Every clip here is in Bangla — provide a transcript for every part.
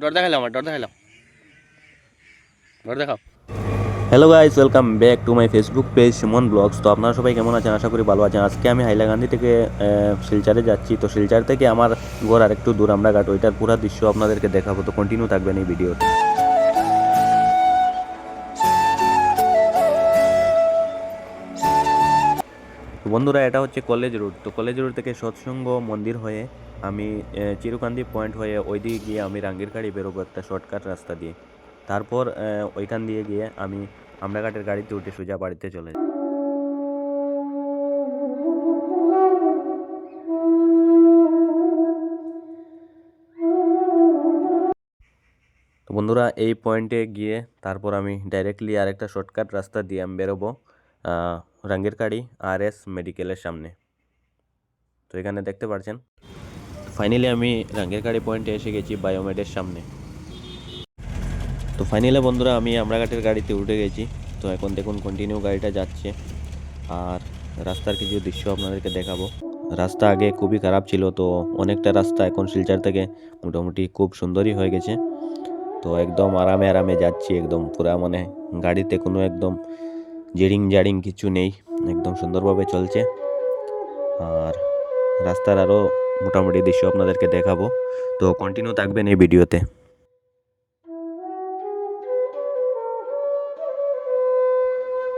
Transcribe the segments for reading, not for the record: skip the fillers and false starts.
ডর দেখাইলাম ডর দেখাইলাম ডর দেখাও। Hello guys, welcome back to my Facebook page Suman blogs. তো আপনারা সবাই কেমন আছেন? আশা করি ভালো আছেন। আজকে আমি হাইলাকান্দি থেকে শিলচরে যাচ্ছি। তো শিলচর থেকে আমার ঘর আর একটু দূর আমরাঘাট, ওইটার পুরো দৃশ্য আপনাদেরকে দেখাবো। তো কন্টিনিউ থাকবেন এই ভিডিওতে। তো বন্ধুরা, এটা হচ্ছে কলেজ রোড। তো কলেজ রোড থেকে সৎসঙ্গ মন্দির হয়ে আমি চিরুকান্দি পয়েন্ট হয়ে ওই দিকে গিয়ে আমি রাঙ্গিরখাড়ি বেরোবো একটা শর্টকাট রাস্তা দিয়ে। তারপর ওইখান দিয়ে গিয়ে আমি আমরাঘাটের গাড়িতে উঠে সোজা বাড়িতে চলে যাই। তো বন্ধুরা, এই পয়েন্টে গিয়ে তারপর আমি ডাইরেক্টলি আরেকটা শর্টকাট রাস্তা দিয়ে আমি বেরোবো রাঙ্গিরখাড়ি RS মেডিকেলের সামনে। তো এখানে দেখতে পাচ্ছেন ফাইনালি আমি রাঙ্গিরখাড়ি পয়েন্টে এসে গেছি বায়োমেডের সামনে। তো ফাইনালি বন্ধুরা, আমি আমরাঘাটের গাড়িতে উঠে গেছি। তো এখন দেখুন কন্টিনিউ গাড়িটা যাচ্ছে, আর রাস্তার কিছু দৃশ্য আপনাদেরকে দেখাবো। রাস্তা আগে খুবই খারাপ ছিল, তো অনেকটা রাস্তা এখন শিলচর থেকে মোটামুটি খুব সুন্দরই হয়ে গেছে। তো একদম আরামে আরামে যাচ্ছি, একদম পুরা মানে গাড়িতে কোনো একদম জেডিং জাডিং কিছু নেই, একদম সুন্দরভাবে চলছে। আর রাস্তার আরও মোটামুটি দৃশ্য আপনাদেরকে দেখাবো, তো কন্টিনিউ থাকবেন এই ভিডিওতে।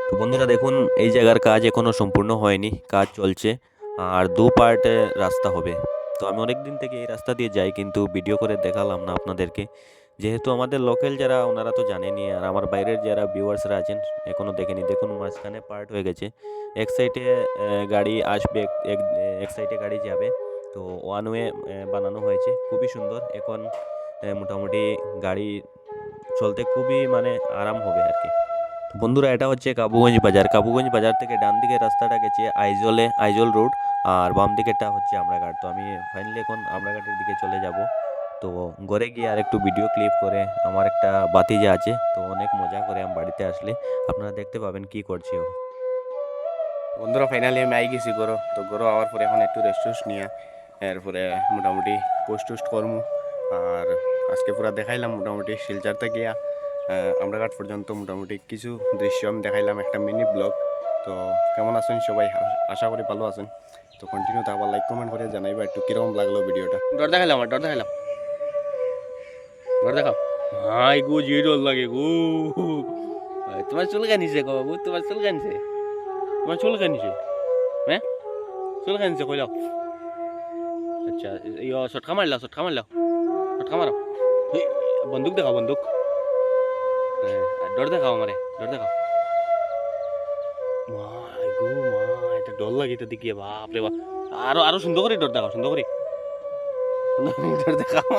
তো বন্ধুরা দেখুন, এই জায়গার কাজ এখনও সম্পূর্ণ হয়নি, কাজ চলছে। আর দু পার্টে রাস্তা হবে। তো আমি অনেক দিন থেকে এই রাস্তা দিয়ে যাই, কিন্তু ভিডিও করে দেখালাম না আপনাদেরকে, যেহেতু আমাদের লোকাল যারা ওনারা তো জানেনি, আর আমার বাইরের যারা ভিউয়ার্সরা আছেন এখনও দেখেনি। দেখুন মাঝখানে পার্ট হয়ে গেছে, এক সাইডে গাড়ি আসবে, এক সাইডে গাড়ি যাবে। তো ওয়ান ওয়ে বানানো হয়েছে, খুবই সুন্দর। এখন মোটামুটি গাড়ি চলতে খুবই মানে আরাম হবে আর কি। তো বন্ধুরা, এটা হচ্ছে কাবুগঞ্জ বাজার। কাবুগঞ্জ বাজার থেকে ডান দিকের রাস্তাটা গেছে আইজল রোড, আর বাম দিকেরটা হচ্ছে আমরাঘাট। তো আমি ফাইনালি এখন আমরাঘাটের দিকে চলে যাব। তো ঘরে গিয়ে আর একটু ভিডিও ক্লিপ করে, আমার একটা বাতিজা আছে, তো অনেক মজা করে আমি বাড়িতে আসলে আপনারা দেখতে পাবেন কি করছি ও। বন্ধুরা ফাইনালি আমি আই গেছি গরো। তো গরো আওয়ার পরে এখন একটু রেস্ট টেস্ট নিয়ে এরপরে মোটামুটি পোস্ট টোস্ট করবো। আর আজকে পুরা দেখাইলাম মোটামুটি শিলচরতে গিয়া আমরাঘাট পর্যন্ত মোটামুটি কিছু দৃশ্য আমি দেখাইলাম, একটা মিনি ব্লগ। তো কেমন আছেন সবাই? আশা করি ভালো আছেন। তো কন্টিনিউ থাকবার, লাইক কমেন্ট করে জানাইবা একটু কিরকম লাগলো ভিডিওটা। ডর দেখাইলাম ডর দেখাইলাম ডর দেখাও। হাই গো, যে ডর লাগে গো। তোমার চুল কানিছে গো বাবু, তোমার চুল কানিছে, তোমার চুল কানিছে। হ্যাঁ, চুল কানিছে কইলাও। আচ্ছা, শটকা মারলাও, শটকা মারলাও, শটকা মারো। এই, বন্দুক দেখাও, বন্দুক। হ্যাঁ, আর ডর দেখাও আমারে, ডর দেখাও। মাই গো মা, এটা ডর লাগে এটা দেখিয়ে, বাপ রে বাপ। আরো আরো সুন্দর করে ডর দেখাও, সুন্দর করে, সুন্দর করে ডর দেখাও।